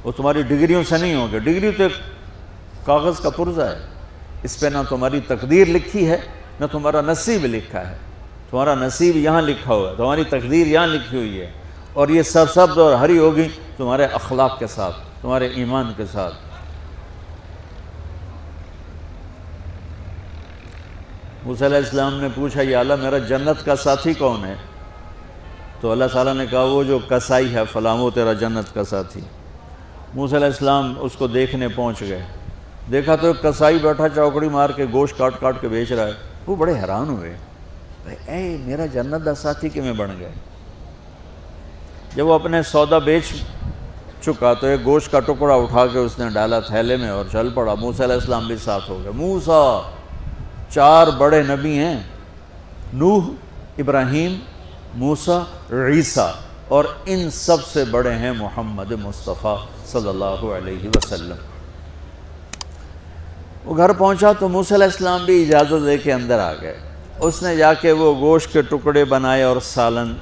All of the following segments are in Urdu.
وہ تمہاری ڈگریوں سے نہیں ہوگے. ڈگری تو ایک کاغذ کا پرزہ ہے، اس پہ نہ تمہاری تقدیر لکھی ہے نہ تمہارا نصیب لکھا ہے. تمہارا نصیب یہاں لکھا ہوا ہے، تمہاری تقدیر یہاں لکھی ہوئی ہے، اور یہ سرسبز اور ہری ہوگی تمہارے اخلاق کے ساتھ، تمہارے ایمان کے ساتھ. موسیٰ علیہ السلام نے پوچھا یا اللہ میرا جنت کا ساتھی کون ہے؟ تو اللہ تعالیٰ نے کہا وہ جو کسائی ہے فلاں وہ تیرا جنت کا ساتھی. موسیٰ علیہ السلام اس کو دیکھنے پہنچ گئے. دیکھا تو ایک کسائی بیٹھا چوکڑی مار کے گوشت کاٹ کاٹ کے بیچ رہا ہے. وہ بڑے حیران ہوئے، اے میرا جنت کا ساتھی کیویں بن گئے؟ جب وہ اپنے سودا بیچ چکا تو ایک گوشت کا ٹکڑا اٹھا کے اس نے ڈالا تھیلے میں اور چل پڑا. موسیٰ علیہ السلام بھی ساتھ ہو گئے. موسیٰ 4 بڑے نبی ہیں، نوح، ابراہیم، موسیٰ، عیسیٰ، اور ان سب سے بڑے ہیں محمد مصطفیٰ صلی اللہ علیہ وسلم. وہ گھر پہنچا تو موسیٰ علیہ السلام بھی اجازت دے کے اندر آ گئے. اس نے جا کے وہ گوشت کے ٹکڑے بنائے اور سالن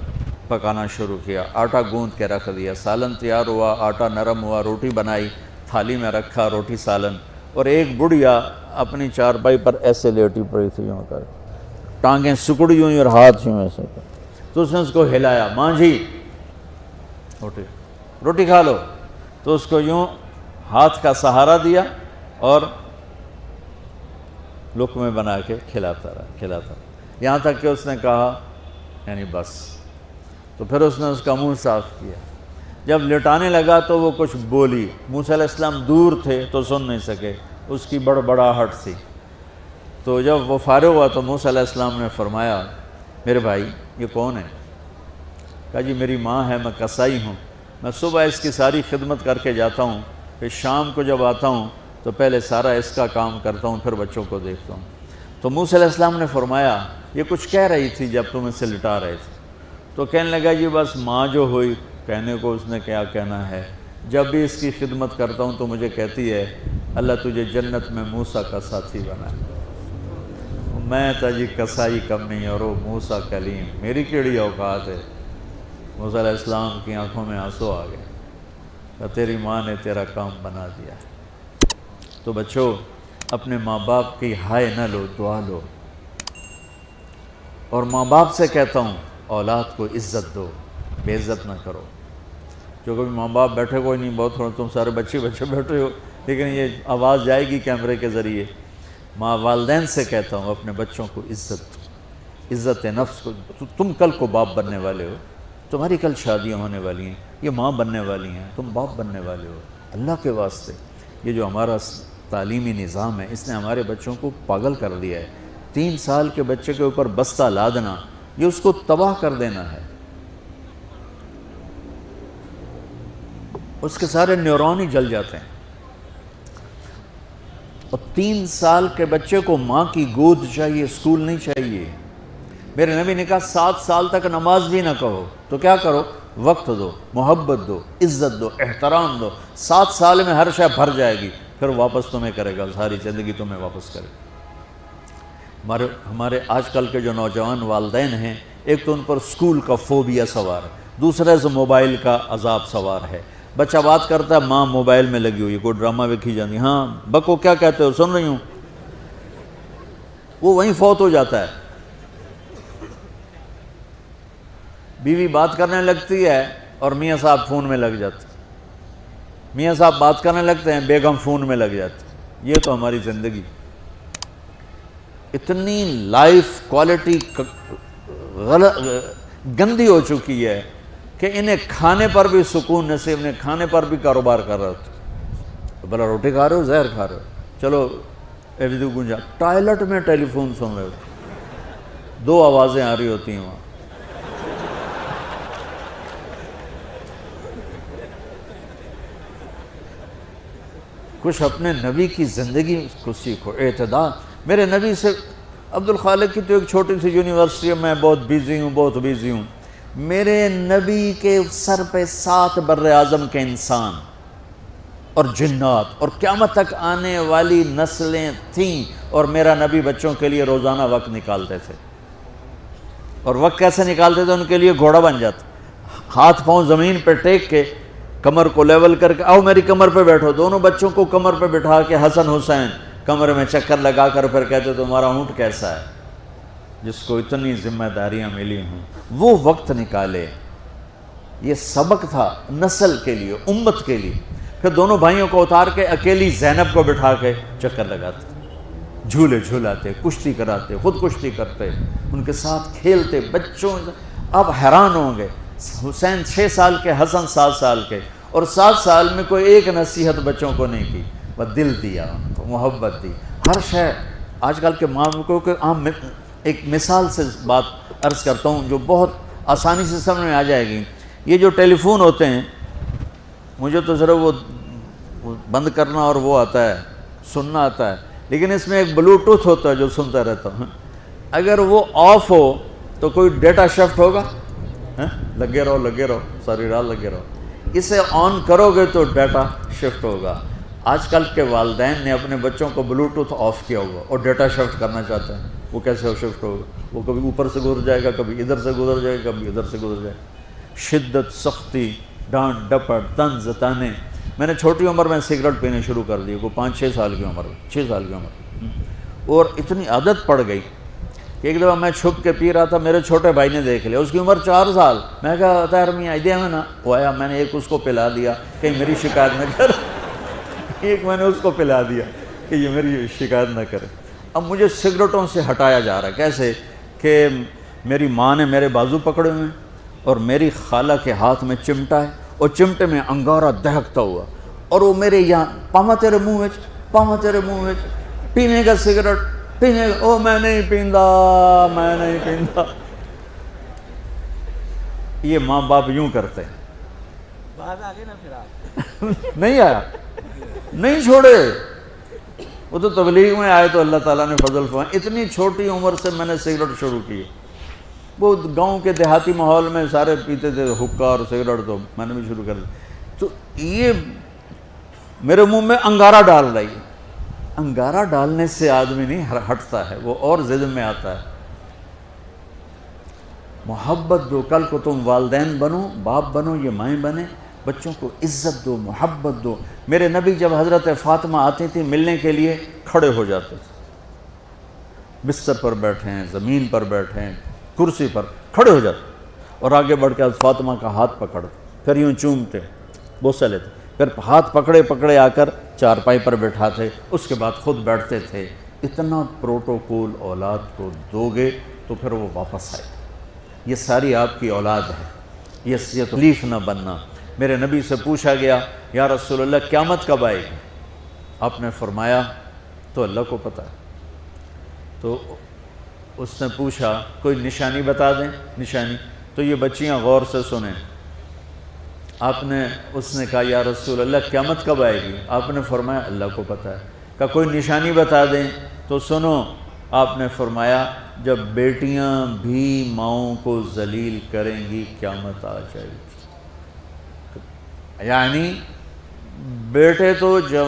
پکانا شروع کیا. آٹا گوندھ کے رکھ دیا، سالن تیار ہوا، آٹا نرم ہوا، روٹی بنائی، تھالی میں رکھا روٹی سالن. اور ایک بڑھیا اپنی چارپائی پر ایسے لیٹی پڑی تھی، یوں کر ٹانگیں سکڑی ہوئی اور ہاتھ یوں ایسے کر. تو اس نے اس کو ہلایا، ماں جی روٹی کھا لو. تو اس کو یوں ہاتھ کا سہارا دیا اور لقمے بنا کے کھلاتا رہا یہاں تک کہ اس نے کہا یعنی بس. تو پھر اس نے اس کا منہ صاف کیا. جب لٹانے لگا تو وہ کچھ بولی. موسیٰ علیہ السلام دور تھے تو سن نہیں سکے، اس کی بڑبڑاہٹ تھی. تو جب وہ فارغ ہوا تو موسیٰ علیہ السلام نے فرمایا میرے بھائی یہ کون ہے؟ کہا جی میری ماں ہے، میں کسائی ہوں، میں صبح اس کی ساری خدمت کر کے جاتا ہوں، پھر شام کو جب آتا ہوں تو پہلے سارا اس کا کام کرتا ہوں، پھر بچوں کو دیکھتا ہوں. تو موسیٰ علیہ السلام نے فرمایا یہ کچھ کہہ رہی تھی جب تم اسے لٹا رہے تھے؟ تو کہنے لگا جی بس ماں جو ہوئی، کہنے کو اس نے کیا کہنا ہے، جب بھی اس کی خدمت کرتا ہوں تو مجھے کہتی ہے اللہ تجھے جنت میں موسیٰ کا ساتھی بنائے. میں تا جی کسائی کمی اور وہ موسیٰ کلیم، میری کیڑی اوقات ہے. موسیٰ علیہ السلام کی آنکھوں میں آنسو آ گئے کہ تیری ماں نے تیرا کام بنا دیا. تو بچوں اپنے ماں باپ کی ہائے نہ لو، دعا لو. اور ماں باپ سے کہتا ہوں اولاد کو عزت دو، بے عزت نہ کرو. جو کبھی ماں باپ بیٹھے کوئی نہیں، بہت تھوڑا تم سارے بچے بیٹھے ہو، لیکن یہ آواز جائے گی کیمرے کے ذریعے. ماں والدین سے کہتا ہوں اپنے بچوں کو عزت نفس کو. تم کل کو باپ بننے والے ہو، تمہاری کل شادیاں ہونے والی ہیں، یہ ماں بننے والی ہیں، تم باپ بننے والے ہو. اللہ کے واسطے یہ جو ہمارا تعلیمی نظام ہے اس نے ہمارے بچوں کو پاگل کر دیا ہے. 3 سال کے بچے کے اوپر بستہ لادنا یہ اس کو تباہ کر دینا ہے. اس کے سارے نیورون ہی جل جاتے ہیں. اور 3 سال کے بچے کو ماں کی گود چاہیے، اسکول نہیں چاہیے. میرے نبی نے کہا 7 سال تک نماز بھی نہ کہو تو کیا کرو، وقت دو، محبت دو، عزت دو، احترام دو. 7 سال میں ہر شے بھر جائے گی، پھر واپس تمہیں کرے گا، ساری زندگی تمہیں واپس کرے گا. ہمارے آج کل کے جو نوجوان والدین ہیں، ایک تو ان پر اسکول کا فوبیا سوار ہے، دوسرے سے موبائل کا عذاب سوار ہے. بچہ بات کرتا ہے، ماں موبائل میں لگی ہوئی، کوئی ڈرامہ ویکھی جاتی، ہاں بکو کیا کہتے ہو، سن رہی ہوں. وہ وہیں فوت ہو جاتا ہے. بیوی بات کرنے لگتی ہے اور میاں صاحب فون میں لگ جاتے، میاں صاحب بات کرنے لگتے ہیں، بیگم فون میں لگ جاتی. یہ تو ہماری زندگی اتنی لائف کوالٹی گندی ہو چکی ہے کہ انہیں کھانے پر بھی سکون نصیب نہیں، کھانے پر بھی کاروبار کر رہے ہوتے. بلا روٹی کھا رہے ہو، زہر کھا رہے ہو، چلو ایویدو گنجا. ٹوائلٹ میں ٹیلی فون سن رہے ہوتے، 2 آوازیں آ رہی ہوتی ہیں وہاں. کچھ اپنے نبی کی زندگی کو سیکھو، اعتدال. میرے نبی سے عبد الخالق کی تو ایک چھوٹی سی یونیورسٹی میں بہت بیزی ہوں. میرے نبی کے سر پہ 7 بر اعظم کے انسان اور جنات اور قیامت تک آنے والی نسلیں تھیں، اور میرا نبی بچوں کے لیے روزانہ وقت نکالتے تھے. اور وقت کیسے نکالتے تھے؟ ان کے لیے گھوڑا بن جاتا، ہاتھ پاؤں زمین پہ ٹیک کے کمر کو لیول کر کے آؤ میری کمر پہ بیٹھو، دونوں بچوں کو کمر پہ بٹھا کے حسن حسین کمر میں چکر لگا کر پھر کہتے تمہارا اونٹ کیسا ہے، جس کو اتنی ذمہ داریاں ملی ہوں وہ وقت نکالے۔ یہ سبق تھا نسل کے لیے، امت کے لیے۔ پھر دونوں بھائیوں کو اتار کے اکیلی زینب کو بٹھا کے چکر لگاتے، جھولے جھولاتے، کشتی کراتے، خود کشتی کرتے، ان کے ساتھ کھیلتے بچوں۔ اب حیران ہوں گے، حسین 6 سال کے، حسن 7 سال کے، اور 7 سال میں کوئی ایک نصیحت بچوں کو نہیں کی، وہ دل دیا ان کو، محبت دی، ہر شے۔ آج کل کے معاملوں کو عام ایک مثال سے بات عرض کرتا ہوں جو بہت آسانی سے سمجھ میں آ جائے گی۔ یہ جو ٹیلی فون ہوتے ہیں، مجھے تو ذرا وہ بند کرنا اور وہ آتا ہے، سننا آتا ہے، لیکن اس میں ایک بلوٹوتھ ہوتا ہے جو سنتا رہتا ہوں۔ اگر وہ آف ہو تو کوئی ڈیٹا شفٹ ہوگا؟ لگے رہو ساری رات لگے رہو۔ اسے آن کرو گے تو ڈیٹا شفٹ ہوگا۔ آج کل کے والدین نے اپنے بچوں کو بلوٹوتھ آف کیا ہوا اور ڈیٹا شفٹ کرنا چاہتے ہیں، وہ کیسے شفٹ ہوگا؟ وہ کبھی اوپر سے گزر جائے گا، کبھی ادھر سے گزر جائے گا، کبھی ادھر سے گزر جائے گا۔ شدت، سختی، ڈانٹ ڈپٹ، طنز تانے۔ میں نے چھوٹی عمر میں سگریٹ پینے شروع کر دی، کوئی 5-6 سال کی عمر میں، 6 سال کی عمر، اور اتنی عادت پڑ گئی کہ ایک دفعہ میں چھپ کے پی رہا تھا، میرے چھوٹے بھائی نے دیکھ لیا، اس کی عمر 4 سال۔ میں کہا طاہر میاں دیا میں نا، وہ آیا، میں نے ایک اس کو پلا دیا کہیں میری شکایت نہ کر، ایک میں نے اس کو پلا دیا کہ یہ میری شکایت نہ کرے۔ اب مجھے سگریٹوں سے ہٹایا جا رہا ہے، کیسے کہ میری ماں نے میرے بازو پکڑے ہوئے ہیں اور میری خالہ کے ہاتھ میں چمٹا ہے اور چمٹے میں انگارہ دہکتا ہوا، اور وہ میرے یہاں پاما تیرے منہ میں پینے کا سگریٹ پینے کا، او میں نہیں پیندا۔ یہ ماں باپ یوں کرتے ہیں۔ بات آگے نا پھر آپ نہیں آیا، نہیں چھوڑے۔ وہ تو تبلیغ میں آئے تو اللہ تعالیٰ نے فضل فرمایا، اتنی چھوٹی عمر سے میں نے سگریٹ شروع کی۔ وہ گاؤں کے دیہاتی ماحول میں سارے پیتے تھے حکا اور سگریٹ، تو میں نے بھی شروع کر دی۔ تو یہ میرے منہ میں انگارہ ڈال رہی ہے۔ انگارہ ڈالنے سے آدمی نہیں ہٹتا ہے، وہ اور ضد میں آتا ہے۔ محبت دو، کل کو تم والدین بنو، باپ بنو، یہ مائیں بنے، بچوں کو عزت دو، محبت دو۔ میرے نبی جب حضرت فاطمہ آتی تھی ملنے کے لیے، کھڑے ہو جاتے تھے، بستر پر بیٹھے ہیں، زمین پر بیٹھے ہیں، کرسی پر کھڑے ہو جاتے، اور آگے بڑھ کے فاطمہ کا ہاتھ پکڑتے، پھر یوں چومتے، بوسہ لیتے، پھر ہاتھ پکڑے آ کر چارپائی پر بیٹھاتے، اس کے بعد خود بیٹھتے تھے۔ اتنا پروٹوکول اولاد کو دو گے تو پھر وہ واپس آئے۔ یہ ساری آپ کی اولاد ہے، یہ تکلیف نہ بننا۔ میرے نبی سے پوچھا گیا یا رسول اللہ قیامت کب آئے گی؟ آپ نے فرمایا تو اللہ کو پتہ ہے۔ تو اس نے پوچھا کوئی نشانی بتا دیں، نشانی؟ تو یہ بچیاں غور سے سنیں۔ اس نے کہا یا رسول اللہ قیامت کب آئے گی؟ آپ نے فرمایا اللہ کو پتہ ہے۔ کہا کوئی نشانی بتا دیں؟ تو سنو، آپ نے فرمایا جب بیٹیاں بھی ماؤں کو ذلیل کریں گی قیامت آ جائے گی۔ یعنی بیٹے تو جب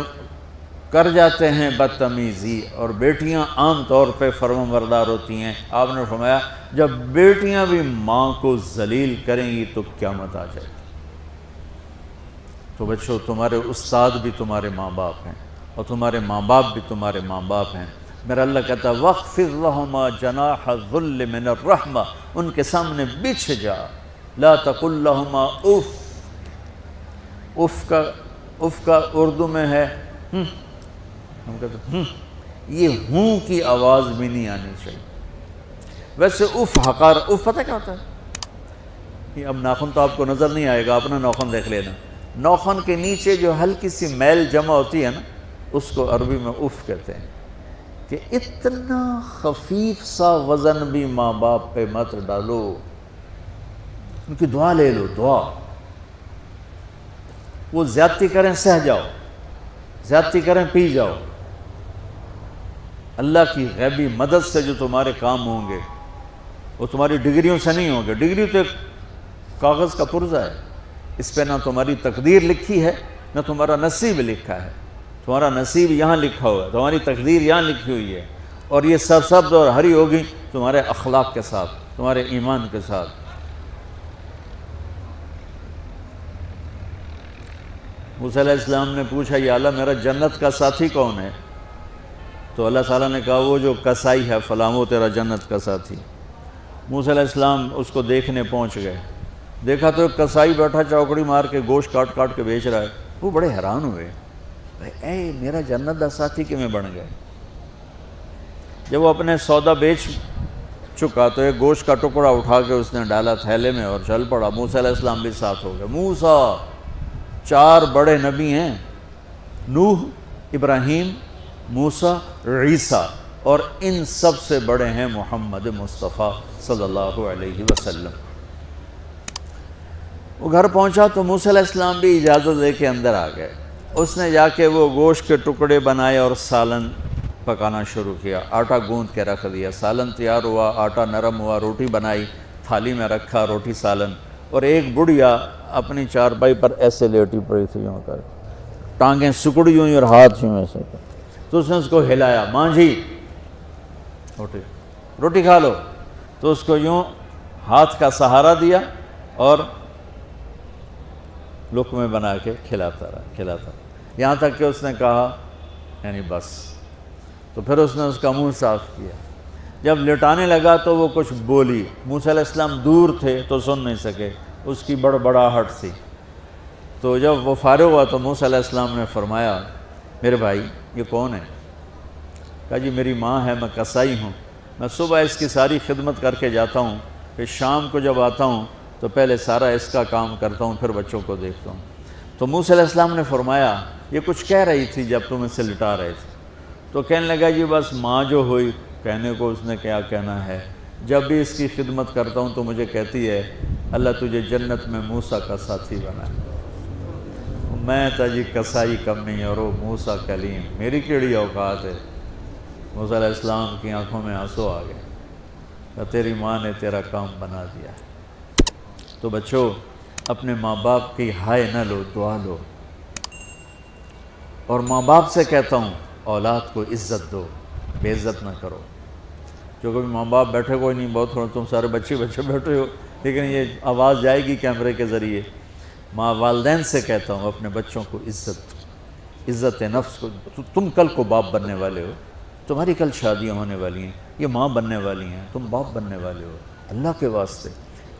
کر جاتے ہیں بدتمیزی، اور بیٹیاں عام طور پہ فرمانبردار ہوتی ہیں۔ آپ نے فرمایا جب بیٹیاں بھی ماں کو ذلیل کریں گی تو قیامت آ جائے گی۔ تو بچوں، تمہارے استاد بھی تمہارے ماں باپ ہیں، اور تمہارے ماں باپ بھی تمہارے ماں باپ ہیں۔ میرا اللہ کہتا ہے وَاخْفِضْ لَهُمَا جَنَاحَ الذُّلِّ مِنَ الرَّحْمَةِ، ان کے سامنے بچھ جا، لا تقل لهما اف۔ اف کا اردو میں ہے ہم کہتے ہیں یہ ہوں کی آواز بھی نہیں آنی چاہیے۔ ویسے اف حقار، اف پتہ کیا ہوتا ہے؟ یہ اب ناخن تو آپ کو نظر نہیں آئے گا، اپنا ناخن دیکھ لینا۔ ناخن کے نیچے جو ہلکی سی میل جمع ہوتی ہے نا، اس کو عربی میں اف کہتے ہیں۔ کہ اتنا خفیف سا وزن بھی ماں باپ پہ مت ڈالو، ان کی دعا لے لو، دعا۔ وہ زیادتی کریں سہ جاؤ، زیادتی کریں پی جاؤ۔ اللہ کی غیبی مدد سے جو تمہارے کام ہوں گے وہ تمہاری ڈگریوں سے نہیں ہوں گے۔ ڈگری تو ایک کاغذ کا پرزہ ہے، اس پہ نہ تمہاری تقدیر لکھی ہے نہ تمہارا نصیب لکھا ہے۔ تمہارا نصیب یہاں لکھا ہوا ہے، تمہاری تقدیر یہاں لکھی ہوئی ہے، اور یہ سرسبز اور ہری ہوگی تمہارے اخلاق کے ساتھ، تمہارے ایمان کے ساتھ۔ موسیٰ علیہ السلام نے پوچھا یا اللہ میرا جنت کا ساتھی کون ہے؟ تو اللہ تعالیٰ نے کہا وہ جو کسائی ہے فلاں وہ تیرا جنت کا ساتھی۔ موسیٰ علیہ السلام اس کو دیکھنے پہنچ گئے، دیکھا تو ایک کسائی بیٹھا چوکڑی مار کے گوشت کاٹ کاٹ کے بیچ رہا ہے۔ وہ بڑے حیران ہوئے، اے میرا جنت کا ساتھی کیویں بن گئے؟ جب وہ اپنے سودا بیچ چکا تو ایک گوشت کا ٹکڑا اٹھا کے اس نے ڈالا تھیلے میں اور چل پڑا۔ موسیٰ علیہ السلام بھی ساتھ ہو گئے۔ موسیٰ 4 بڑے نبی ہیں، نوح، ابراہیم، موسیٰ، عیسیٰ، اور ان سب سے بڑے ہیں محمد مصطفیٰ صلی اللہ علیہ وسلم۔ وہ گھر پہنچا تو موسیٰ علیہ السلام بھی اجازت دے کے اندر آ گئے۔ اس نے جا کے وہ گوشت کے ٹکڑے بنائے اور سالن پکانا شروع کیا، آٹا گوندھ کے رکھ دیا، سالن تیار ہوا، آٹا نرم ہوا، روٹی بنائی، تھالی میں رکھا روٹی سالن، اور ایک بڑھیا اپنی چارپائی پر ایسے لیٹی پڑی تھی یوں کر، ٹانگیں سکڑی ہوئی اور ہاتھ یوں ایسے کر۔ تو اس نے اس کو ہلایا، ماں جی روٹی کھا لو، تو اس کو یوں ہاتھ کا سہارا دیا اور لقمے بنا کے کھلاتا رہا، یہاں تک کہ اس نے کہا یعنی بس۔ تو پھر اس نے اس کا منہ صاف کیا۔ جب لٹانے لگا تو وہ کچھ بولی، موسیٰ علیہ السلام دور تھے تو سن نہیں سکے، اس کی بڑبڑاہٹ تھی۔ تو جب وہ فارغ ہوا تو موسیٰ علیہ السلام نے فرمایا میرے بھائی یہ کون ہے؟ کہا جی میری ماں ہے، میں کسائی ہوں، میں صبح اس کی ساری خدمت کر کے جاتا ہوں، پھر شام کو جب آتا ہوں تو پہلے سارا اس کا کام کرتا ہوں، پھر بچوں کو دیکھتا ہوں۔ تو موسیٰ علیہ السلام نے فرمایا یہ کچھ کہہ رہی تھی جب تم اسے لٹا رہے تھے؟ تو کہنے لگا جی بس ماں جو ہوئی، کہنے کو اس نے کیا کہنا ہے، جب بھی اس کی خدمت کرتا ہوں تو مجھے کہتی ہے اللہ تجھے جنت میں موسیٰ کا ساتھی بنا۔ میں تا جی کسائی کم نہیں اور وہ موسیٰ کلیم، میری کیڑی اوقات ہے۔ موسیٰ علیہ السلام کی آنکھوں میں آنسو آ گئے کہ تیری ماں نے تیرا کام بنا دیا۔ تو بچوں اپنے ماں باپ کی ہائے نہ لو، دعا لو، اور ماں باپ سے کہتا ہوں اولاد کو عزت دو، بے عزت نہ کرو۔ جو کبھی ماں باپ بیٹھے کوئی نہیں، بہت تھوڑا تم سارے بچے بیٹھے ہو، لیکن یہ آواز جائے گی کیمرے کے ذریعے۔ ماں والدین سے کہتا ہوں اپنے بچوں کو عزت نفس کو، تم کل کو باپ بننے والے ہو، تمہاری کل شادیاں ہونے والی ہیں، یہ ماں بننے والی ہیں، تم باپ بننے والے ہو۔ اللہ کے واسطے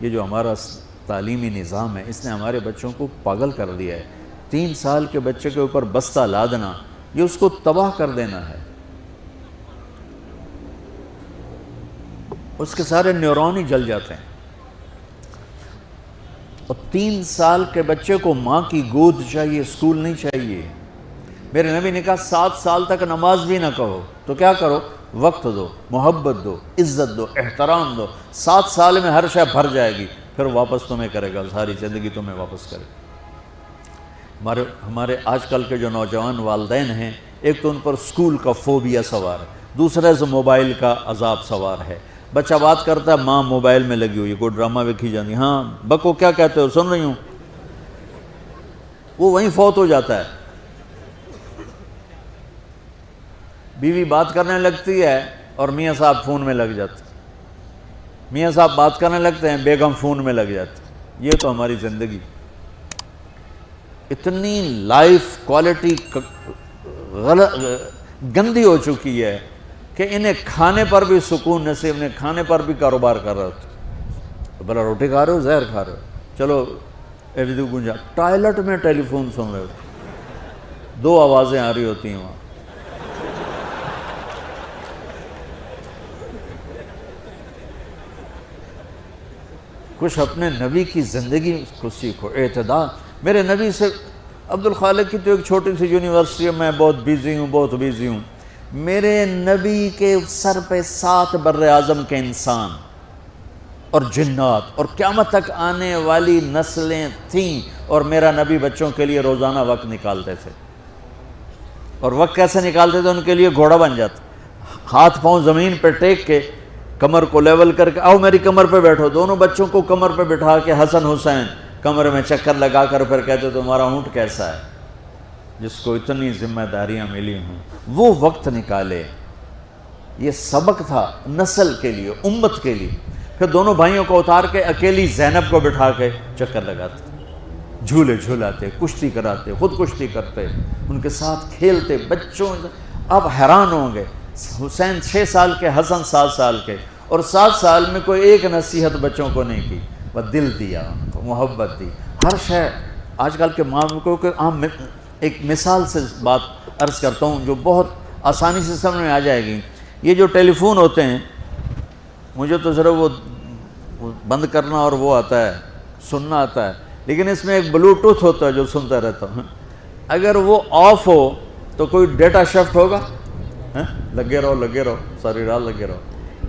یہ جو ہمارا تعلیمی نظام ہے اس نے ہمارے بچوں کو پاگل کر دیا ہے۔ 3 سال کے بچے کے اوپر بستہ لادنا، یہ اس کو تباہ کر دینا ہے، اس کے سارے نیورون ہی جل جاتے ہیں۔ اور 3 سال کے بچے کو ماں کی گود چاہیے، اسکول نہیں چاہیے۔ میرے نبی نے کہا 7 سال تک نماز بھی نہ کہو، تو کیا کرو؟ وقت دو، محبت دو، عزت دو، احترام دو۔ 7 سال میں ہر شے بھر جائے گی، پھر واپس تمہیں کرے گا، ساری زندگی تمہیں واپس کرے گا۔ ہمارے آج کل کے جو نوجوان والدین ہیں، ایک تو ان پر اسکول کا فوبیا سوار ہے، دوسرے سے موبائل کا عذاب سوار ہے۔ بچہ بات کرتا ہے، ماں موبائل میں لگی ہوئی، کوئی ڈرامہ ویکھی جاتی، ہاں بکو کیا کہتے ہو، سن رہی ہوں، وہ وہیں فوت ہو جاتا ہے۔ بیوی بات کرنے لگتی ہے اور میاں صاحب فون میں لگ جاتے، میاں صاحب بات کرنے لگتے ہیں، بیگم فون میں لگ جاتی۔ یہ تو ہماری زندگی اتنی لائف کوالٹی گندی ہو چکی ہے کہ انہیں کھانے پر بھی سکون نصیب نہیں، کھانے پر بھی کاروبار کر رہے ہوتے، بھلا روٹی کھا رہے ہو زہر کھا رہے ہو، چلو ایویدو گنجا، ٹائلٹ میں ٹیلی فون سن رہے ہوتے، 2 آوازیں آ رہی ہوتی ہیں وہاں۔ کچھ اپنے نبی کی زندگی کو سیکھو، اعتدال۔ میرے نبی سے عبد الخالق کی تو ایک چھوٹی سی یونیورسٹی ہے، میں بہت بیزی ہوں، میرے نبی کے سر پہ 7 بر اعظم کے انسان اور جنات اور قیامت تک آنے والی نسلیں تھیں، اور میرا نبی بچوں کے لیے روزانہ وقت نکالتے تھے۔ اور وقت کیسے نکالتے تھے؟ ان کے لیے گھوڑا بن جاتا، ہاتھ پاؤں زمین پہ ٹیک کے، کمر کو لیول کر کے، آؤ میری کمر پہ بیٹھو، دونوں بچوں کو کمر پہ بٹھا کے حسن حسین کمر میں چکر لگا کر پھر کہتے تمہارا اونٹ کیسا ہے، جس کو اتنی ذمہ داریاں ملی ہوں، وہ وقت نکالے۔ یہ سبق تھا نسل کے لیے، امت کے لیے۔ پھر دونوں بھائیوں کو اتار کے اکیلی زینب کو بٹھا کے چکر لگاتے، جھولے جھولاتے، کشتی کراتے، خود کشتی کرتے، ان کے ساتھ کھیلتے بچوں. آپ حیران ہوں گے، حسین 6 سال کے، حسن 7 سال کے، اور 7 سال میں کوئی ایک نصیحت بچوں کو نہیں کی، بس دل دیا ان کو، محبت دی. ہر شے آج کل کے ماں کو کہ عام ایک مثال سے بات عرض کرتا ہوں جو بہت آسانی سے سمجھ میں آ جائے گی. یہ جو ٹیلی فون ہوتے ہیں، مجھے تو ذرا وہ بند کرنا اور وہ آتا ہے، سننا آتا ہے، لیکن اس میں ایک بلوٹوتھ ہوتا ہے جو سنتا رہتا ہوں. اگر وہ آف ہو تو کوئی ڈیٹا شفٹ ہوگا؟ لگے رہو ساری رات لگے رہو.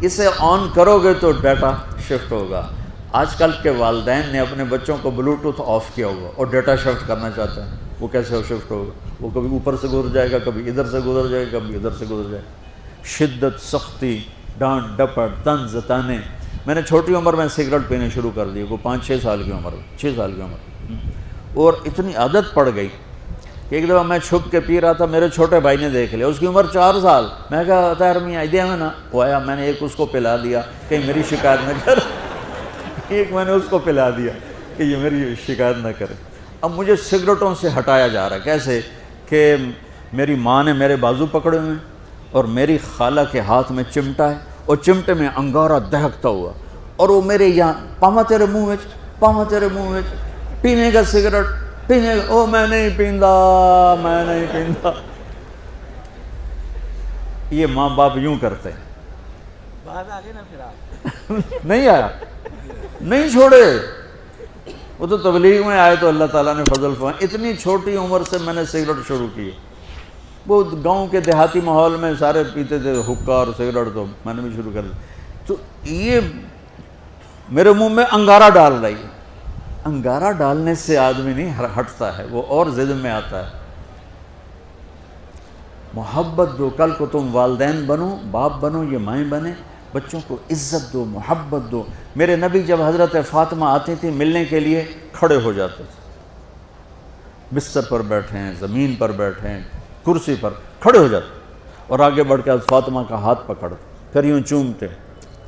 اسے آن کرو گے تو ڈیٹا شفٹ ہوگا. آج کل کے والدین نے اپنے بچوں کو بلوٹوتھ آف کیا ہوگا اور ڈیٹا شفٹ کرنا چاہتے ہیں. وہ کیسے شفٹ ہوگا؟ وہ کبھی اوپر سے گزر جائے گا، کبھی ادھر سے گزر جائے گا، کبھی ادھر سے گزر جائے گا. شدت، سختی، ڈانٹ ڈپٹ، طنز تانے. میں نے چھوٹی عمر میں سگریٹ پینے شروع کر دی، وہ 5-6 سال کی عمر، 6 سال کی عمر، اور اتنی عادت پڑ گئی کہ ایک دفعہ میں چھپ کے پی رہا تھا، میرے چھوٹے بھائی نے دیکھ لیا، اس کی عمر 4 سال. میں کہا طاہر میاں آئیڈیا میں نا، وہ آیا، میں نے ایک اس کو پلا دیا کہ میری شکایت نہ کر. ایک میں نے اس کو پلا دیا کہ یہ میری شکایت نہ کرے. اب مجھے سگریٹوں سے ہٹایا جا رہا ہے. کیسے کہ میری ماں نے میرے بازو پکڑے ہوئے ہیں اور میری خالہ کے ہاتھ میں چمٹا ہے اور چمٹے میں انگارہ دہکتا ہوا، اور وہ میرے یہاں پاما تیرے منہ میں پینے کا سگریٹ پینے کا. او میں نہیں پیندا. یہ ماں باپ یوں کرتے ہیں. بعد آ گئے نا پھر آپ. نہیں آیا، نہیں چھوڑے. وہ تو تبلیغ میں آئے تو اللہ تعالیٰ نے فضل فرمایا. اتنی چھوٹی عمر سے میں نے سگریٹ شروع کی. وہ گاؤں کے دیہاتی ماحول میں سارے پیتے تھے حقہ اور سگریٹ، تو میں نے بھی شروع کر دی. تو یہ میرے منہ میں انگارہ ڈال رہی ہے. انگارہ ڈالنے سے آدمی نہیں ہٹتا ہے، وہ اور ضد میں آتا ہے. محبت دو. کل کو تم والدین بنو، باپ بنو، یہ مائیں بنے، بچوں کو عزت دو، محبت دو. میرے نبی جب حضرت فاطمہ آتی تھی ملنے کے لیے، کھڑے ہو جاتے تھے. بستر پر بیٹھے ہیں، زمین پر بیٹھے ہیں، کرسی پر کھڑے ہو جاتے، اور آگے بڑھ کے فاطمہ کا ہاتھ پکڑتے، پھر یوں چومتے،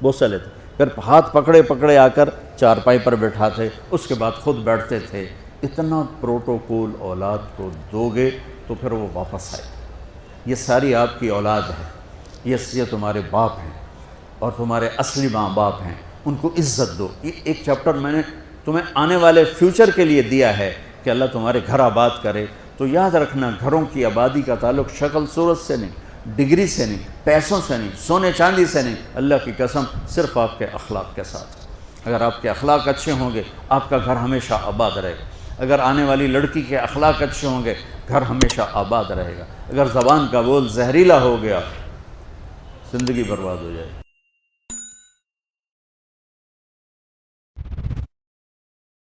بوسہ لیتے، پھر ہاتھ پکڑے آ کر چارپائی پر بیٹھاتے، اس کے بعد خود بیٹھتے تھے. اتنا پروٹوکول اولاد کو دو گے تو پھر وہ واپس آئے. یہ ساری آپ کی اولاد ہے، یہ تمہارے باپ ہیں اور تمہارے اصلی ماں باپ ہیں. ان کو عزت دو. یہ ایک چیپٹر میں نے تمہیں آنے والے فیوچر کے لیے دیا ہے کہ اللہ تمہارے گھر آباد کرے. تو یاد رکھنا، گھروں کی آبادی کا تعلق شکل صورت سے نہیں، ڈگری سے نہیں، پیسوں سے نہیں، سونے چاندی سے نہیں. اللہ کی قسم صرف آپ کے اخلاق کے ساتھ. اگر آپ کے اخلاق اچھے ہوں گے آپ کا گھر ہمیشہ آباد رہے گا. اگر آنے والی لڑکی کے اخلاق اچھے ہوں گے گھر ہمیشہ آباد رہے گا. اگر زبان کا بول زہریلا ہو گیا زندگی برباد ہو جائے گی.